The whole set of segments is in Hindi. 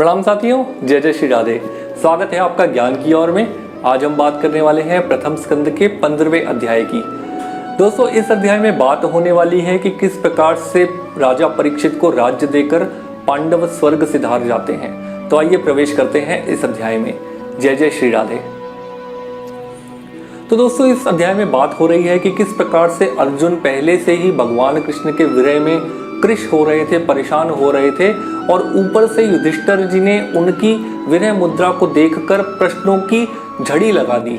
प्रणाम साथियों, जय जय श्री राधे। स्वागत है आपका ज्ञान की ओर में। आज हम बात करने वाले हैं प्रथम स्कंद के 15वें अध्याय की। दोस्तों, इस अध्याय में बात होने वाली है कि किस प्रकार से राजा परीक्षित को राज्य देकर पांडव स्वर्ग सिधार जाते हैं। तो आइए प्रवेश करते हैं इस अध्याय में। जय जय श्री राधे। तो दोस्तों, इस अध्याय में बात हो रही है कि किस प्रकार से अर्जुन पहले से ही भगवान कृष्ण के विरह में कृश हो रहे थे, परेशान हो रहे थे, और ऊपर से युधिष्ठिर जी ने उनकी विरह मुद्रा को देखकर प्रश्नों की झड़ी लगा दी।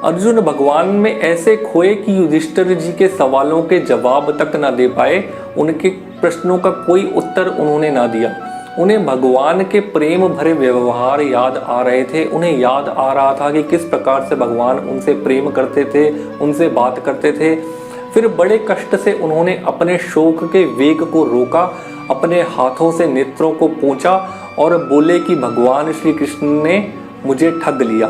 अर्जुन भगवान में ऐसे खोए कि युधिष्ठिर जी के सवालों के जवाब तक न दे पाए। उनके प्रश्नों का कोई उत्तर उन्होंने ना दिया। उन्हें भगवान के प्रेम भरे व्यवहार याद आ रहे थे। उन्हें याद आ रहा था कि किस प्रकार से भगवान उनसे प्रेम करते थे, उनसे बात करते थे। फिर बड़े कष्ट से उन्होंने अपने शोक के वेग को रोका, अपने हाथों से नेत्रों को पोंछा और बोले कि भगवान श्री कृष्ण ने मुझे ठग लिया।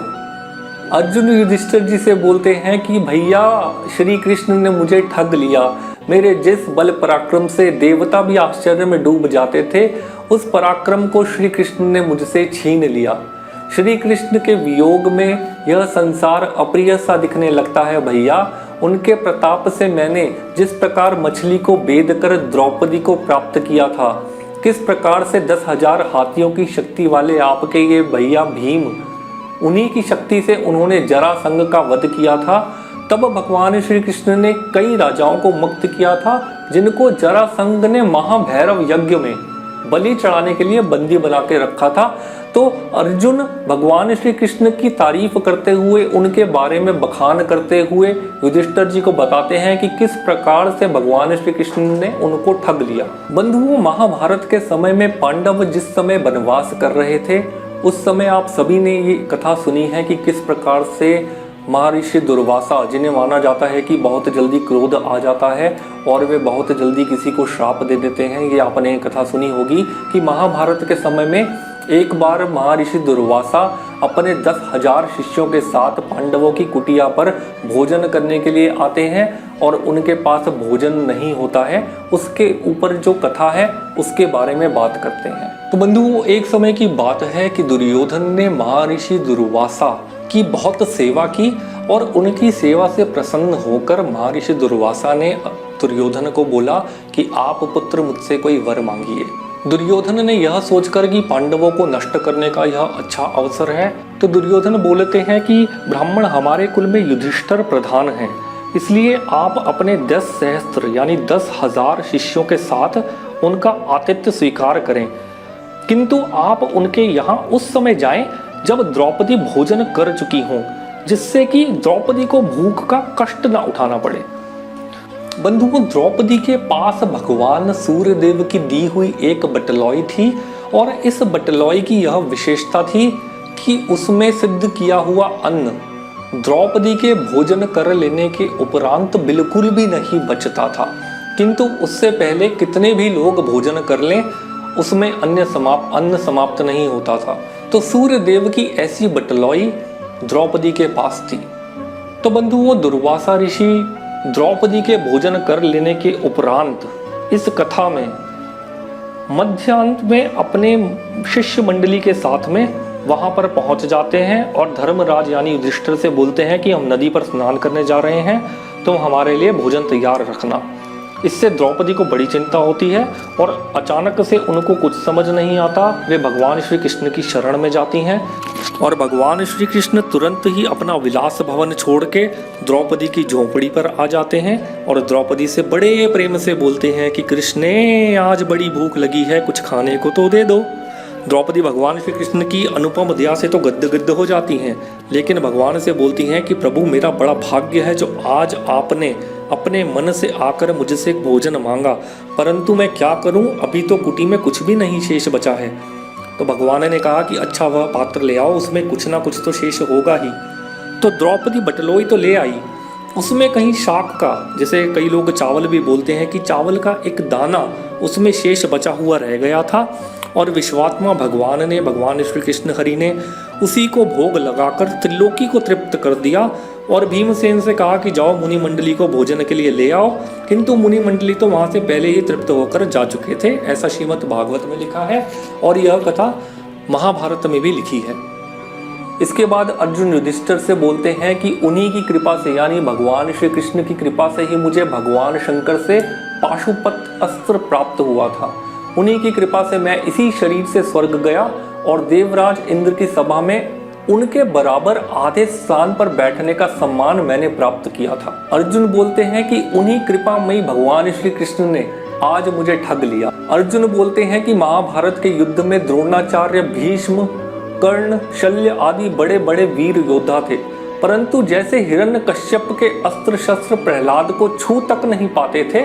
अर्जुन युधिष्ठिर जी से बोलते हैं कि भैया, श्री कृष्ण ने मुझे ठग लिया। मेरे जिस बल पराक्रम से देवता भी आश्चर्य में डूब जाते थे, उस पराक्रम को श्री कृष्ण ने मुझसे छीन लिया। श्री कृष्ण के वियोग में यह संसार अप्रिय सा दिखने लगता है भैया। उनके प्रताप से मैंने जिस प्रकार मछली को बेध कर द्रौपदी को प्राप्त किया था, किस प्रकार से 10,000 हाथियों की शक्ति वाले आपके ये भैया भीम, उन्हीं की शक्ति से उन्होंने जरासंध का वध किया था। तब भगवान श्री कृष्ण ने कई राजाओं को मुक्त किया था, जिनको जरासंध ने महाभैरव यज्ञ में बलि चढ़ाने के लिए बंदी बना के रखा था। तो अर्जुन भगवान श्री कृष्ण की तारीफ करते हुए, उनके बारे में बखान करते हुए युधिष्ठिर जी को बताते हैं कि किस प्रकार से भगवान श्री कृष्ण ने उनको ठग लिया। बंधुओं, महाभारत के समय में पांडव जिस समय वनवास कर रहे थे, उस समय आप सभी ने ये कथा सुनी है कि किस प्रकार से महर्षि दुर्वासा, जिन्हें माना जाता है कि बहुत जल्दी क्रोध आ जाता है और वे बहुत जल्दी किसी को श्राप दे देते हैं, ये आपने कथा सुनी होगी कि महाभारत के समय में एक बार महर्षि दुर्वासा अपने 10,000 शिष्यों के साथ पांडवों की कुटिया पर भोजन करने के लिए आते हैं और उनके पास भोजन नहीं होता है। उसके ऊपर जो कथा है उसके बारे में बात करते हैं। तो बंधुओं, एक समय की बात है कि दुर्योधन ने महर्षि दुर्वासा की बहुत सेवा की और उनकी सेवा से प्रसन्न होकर महर्षि दुर्वासा ने दुर्योधन को बोला कि आप पुत्र मुझसे कोई वर मांगिए। दुर्योधन ने यह सोचकर कि पांडवों को नष्ट करने का यह अच्छा अवसर है, तो दुर्योधन बोलते हैं कि ब्राह्मण हमारे कुल में युधिष्ठिर प्रधान हैं, इसलिए आप अपने 10 सहस्त्र यानी 10,000 शिष्यों के साथ उनका आतिथ्य स्वीकार करें, किंतु आप उनके यहाँ उस समय जाएं जब द्रौपदी भोजन कर चुकी हों, जिससे कि द्रौपदी को भूख का कष्ट न उठाना पड़े। बंधुओं, द्रौपदी के पास भगवान सूर्यदेव की दी हुई एक बटलौई थी और इस बटलौई की यह विशेषता थी कि उसमें सिद्ध किया हुआ अन्न द्रौपदी के भोजन कर लेने के उपरांत बिल्कुल भी नहीं बचता था, किंतु उससे पहले कितने भी लोग भोजन कर लें, उसमें अन्न समाप्त नहीं होता था। तो सूर्यदेव की ऐसी बटलौई द्रौपदी के पास थी। तो बंधुओं, दुर्वासा ऋषि द्रौपदी के भोजन कर लेने के उपरांत इस कथा में मध्यांत में अपने शिष्य मंडली के साथ में वहां पर पहुंच जाते हैं और धर्मराज यानी युधिष्ठिर से बोलते हैं कि हम नदी पर स्नान करने जा रहे हैं, तुम हमारे लिए भोजन तैयार रखना। इससे द्रौपदी को बड़ी चिंता होती है और अचानक से उनको कुछ समझ नहीं आता। वे भगवान श्री कृष्ण की शरण में जाती हैं और भगवान श्री कृष्ण तुरंत ही अपना विलास भवन छोड़ के द्रौपदी की झोंपड़ी पर आ जाते हैं और द्रौपदी से बड़े प्रेम से बोलते हैं कि कृष्णे, आज बड़ी भूख लगी है, कुछ खाने को तो दे दो। द्रौपदी भगवान श्री कृष्ण की अनुपम दया से तो गद्गद हो जाती हैं, लेकिन भगवान से बोलती हैं कि प्रभु, मेरा बड़ा भाग्य है जो आज आपने अपने मन से आकर मुझसे भोजन मांगा, परंतु मैं क्या करूं, अभी तो कुटी में कुछ भी नहीं शेष बचा है। तो भगवान ने कहा कि अच्छा, वह पात्र ले आओ, उसमें कुछ ना कुछ तो शेष होगा ही। तो द्रौपदी बटलोई तो ले आई, उसमें कहीं शाक का, जैसे कई लोग चावल भी बोलते हैं, कि चावल का एक दाना उसमें शेष बचा हुआ रह गया था और विश्वात्मा भगवान ने, भगवान श्री कृष्ण हरि ने उसी को भोग लगाकर त्रिलोकी को तृप्त कर दिया और भीमसेन से कहा कि जाओ मुनि मंडली को भोजन के लिए ले आओ, किंतु मुनि मंडली तो वहाँ से पहले ही तृप्त होकर जा चुके थे। ऐसा श्रीमद् भागवत में लिखा है और यह कथा महाभारत में भी लिखी है। इसके बाद अर्जुन युधिष्ठिर से बोलते हैं कि उन्हीं की कृपा से, यानी भगवान श्री कृष्ण की कृपा से ही मुझे भगवान शंकर से पाशुपत अस्त्र प्राप्त हुआ था। उन्हीं की कृपा से मैं इसी शरीर से स्वर्ग गया और देवराज इंद्र की सभा में उनके बराबर आधे स्थान पर बैठने का सम्मान मैंने प्राप्त किया था। अर्जुन बोलते हैं कि उन्हीं कृपामयी भगवान श्री कृष्ण ने आज मुझे ठग लिया। अर्जुन बोलते हैं कि महाभारत के युद्ध में द्रोणाचार्य, भीष्म, कर्ण, शल्य आदि बड़े बड़े वीर योद्धा थे, परंतु जैसे हिरण्यकश्यप के अस्त्र शस्त्र प्रहलाद को छू तक नहीं पाते थे,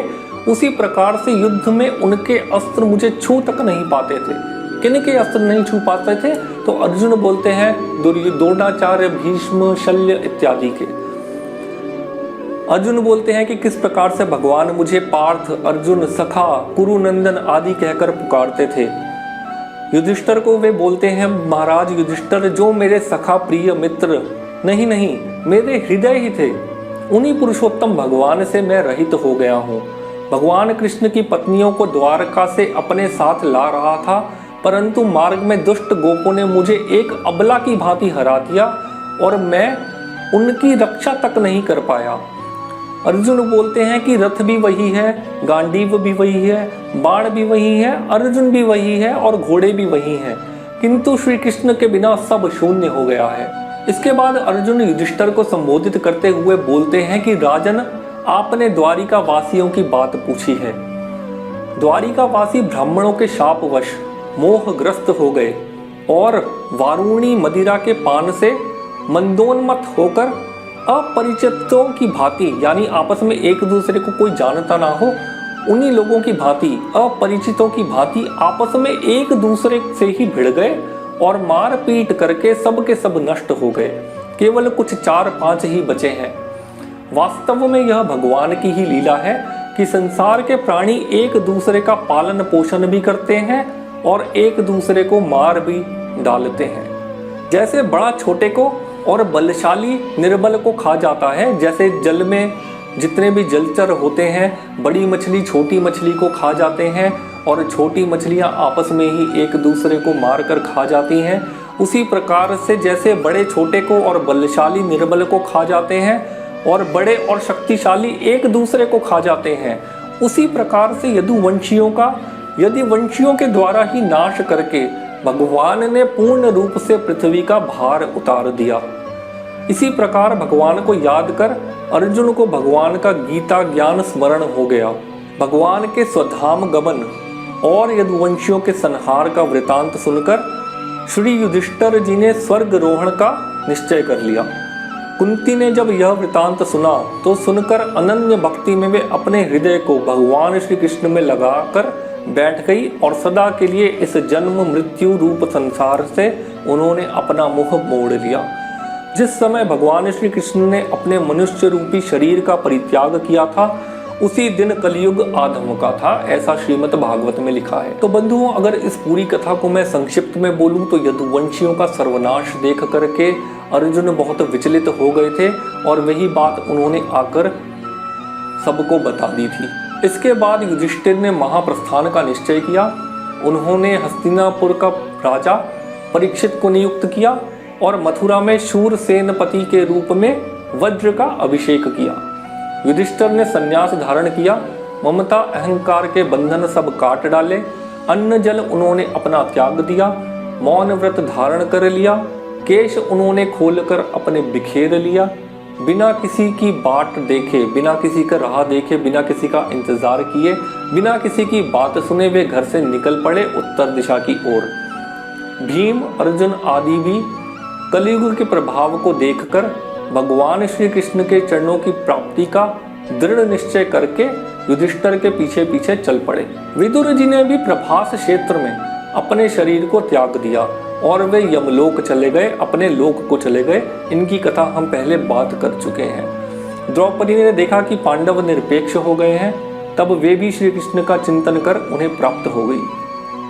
उसी प्रकार से युद्ध में उनके अस्त्र मुझे छू तक नहीं पाते थे। किनके अस्त्र नहीं छू पाते थे? तो अर्जुन बोलते हैं द्रोणाचार्य, भीष्म, शल्य इत्यादि के। अर्जुन बोलते हैं कि किस प्रकार से भगवान मुझे पार्थ, अर्जुन, सखा, कुरुनंदन आदि कहकर पुकारते थे। युधिष्ठिर को वे बोलते हैं, महाराज युधिष्ठिर, जो मेरे सखा प्रिय मित्र नहीं मेरे हृदय ही थे, उन्हीं पुरुषोत्तम भगवान से मैं रहित हो गया हूँ। भगवान कृष्ण की पत्नियों को द्वारका से अपने साथ ला रहा था, परंतु मार्ग में दुष्ट गोपों ने मुझे एक अबला की भांति हरा दिया और मैं उनकी रक्षा तक नहीं कर पाया। अर्जुन बोलते हैं कि रथ भी वही है, गांडीव भी वही है, बाण भी वही है, अर्जुन भी वही है और घोड़े भी वही हैं, किंतु श्री कृष्ण के बिना सब शून्य हो गया है। इसके बाद अर्जुन युधिष्ठिर को संबोधित करते हुए बोलते हैं कि राजन, आपने द्वारिका वासियों की बात पूछी है। द्वारिका वासी ब्राह्मणों के शापवश मोहग्रस्त हो गए और वारुणी मदिरा के पान से मंदोन्मत्त होकर अपरिचितों की भांति, यानी आपस में एक दूसरे को कोई जानता ना हो, उन्हीं लोगों की भांति, अपरिचितों की भांति आपस में एक दूसरे से ही भिड़ गए और मार पीट करके सब के सब नष्ट हो गए। केवल कुछ 4-5 ही बचे हैं। वास्तव में यह भगवान की ही लीला है कि संसार के प्राणी एक दूसरे का पालन पोषण भी करते हैं और एक दूसरे को मार भी डालते हैं। जैसे बड़ा छोटे को और बलशाली निर्बल को खा जाता है, जैसे जल में जितने भी जलचर होते हैं, बड़ी मछली छोटी मछली को खा जाते हैं और छोटी मछलियां आपस में ही एक दूसरे को मार कर खा जाती हैं, उसी प्रकार से जैसे बड़े छोटे को और बलशाली निर्बल को खा जाते हैं और बड़े और शक्तिशाली एक दूसरे को खा जाते हैं, उसी प्रकार से यदि वंशियों के द्वारा ही नाश करके भगवान ने पूर्ण रूप से पृथ्वी का भार उतार दिया। इसी प्रकार भगवान को याद कर अर्जुन को भगवान का गीता ज्ञान स्मरण हो गया। भगवान के स्वधाम गमन और यदुवंशियों के संहार का वृतांत सुनकर श्री युधिष्ठिर जी ने स्वर्गरोहण का निश्चय कर लिया। कुंती ने जब यह वृतांत सुना तो सुनकर अनन्य भक्ति में वे अपने हृदय को भगवान श्री कृष्ण में लगाकर बैठ गई और सदा के लिए इस जन्म मृत्यु रूप संसार से उन्होंने अपना मुख मोड़ लिया। जिस समय भगवान श्री कृष्ण ने अपने मनुष्य रूपी शरीर का परित्याग किया था, उसी दिन कलयुग आधम का था, ऐसा श्रीमद् भागवत में लिखा है। तो बंधुओं, अगर इस पूरी कथा को मैं संक्षिप्त में बोलूं तो यदुवंशियों का सर्वनाश देख करके अर्जुन बहुत विचलित हो गए थे और वही बात उन्होंने आकर सबको बता दी थी। इसके बाद युधिष्ठिर ने महाप्रस्थान का निश्चय किया। उन्होंने हस्तिनापुर का राजा परीक्षित को नियुक्त किया और मथुरा में शूरसेनपति के रूप में वज्र का अभिषेक किया। युधिष्ठिर ने संन्यास धारण किया, ममता अहंकार के बंधन सब काट डाले, अन्न जल उन्होंने अपना त्याग दिया, मौन व्रत धारण कर लिया, केश उन्होंने खोलकर अपने बिखेर लिया, बिना किसी की बाट देखे, बिना किसी का राह देखे, बिना किसी का इंतजार किए, बिना किसी की बात सुने वे घर से निकल पड़े उत्तर दिशा की ओर। भीम, अर्जुन आदि भी कलयुग के प्रभाव को देखकर भगवान श्री कृष्ण के चरणों की प्राप्ति का दृढ़ निश्चय करके युधिष्ठिर के पीछे पीछे चल पड़े। विदुर जी ने भी प्रभास क्षेत्र में अपने शरीर को त्याग दिया और वे यमलोक चले गए, अपने लोक को चले गए। इनकी कथा हम पहले बात कर चुके हैं। द्रौपदी ने देखा कि पांडव निरपेक्ष हो गए हैं, तब वे भी श्री कृष्ण का चिंतन कर उन्हें प्राप्त हो गई।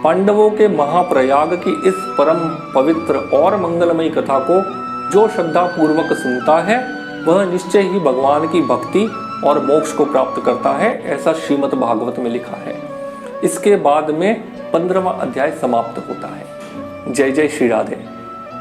पांडवों के महाप्रयाग की इस परम पवित्र और मंगलमयी कथा को जो श्रद्धा पूर्वक सुनता है वह निश्चय ही भगवान की भक्ति और मोक्ष को प्राप्त करता है, ऐसा श्रीमद् भागवत में लिखा है। इसके बाद में 15वां अध्याय समाप्त होता है। जय जय श्री राधे।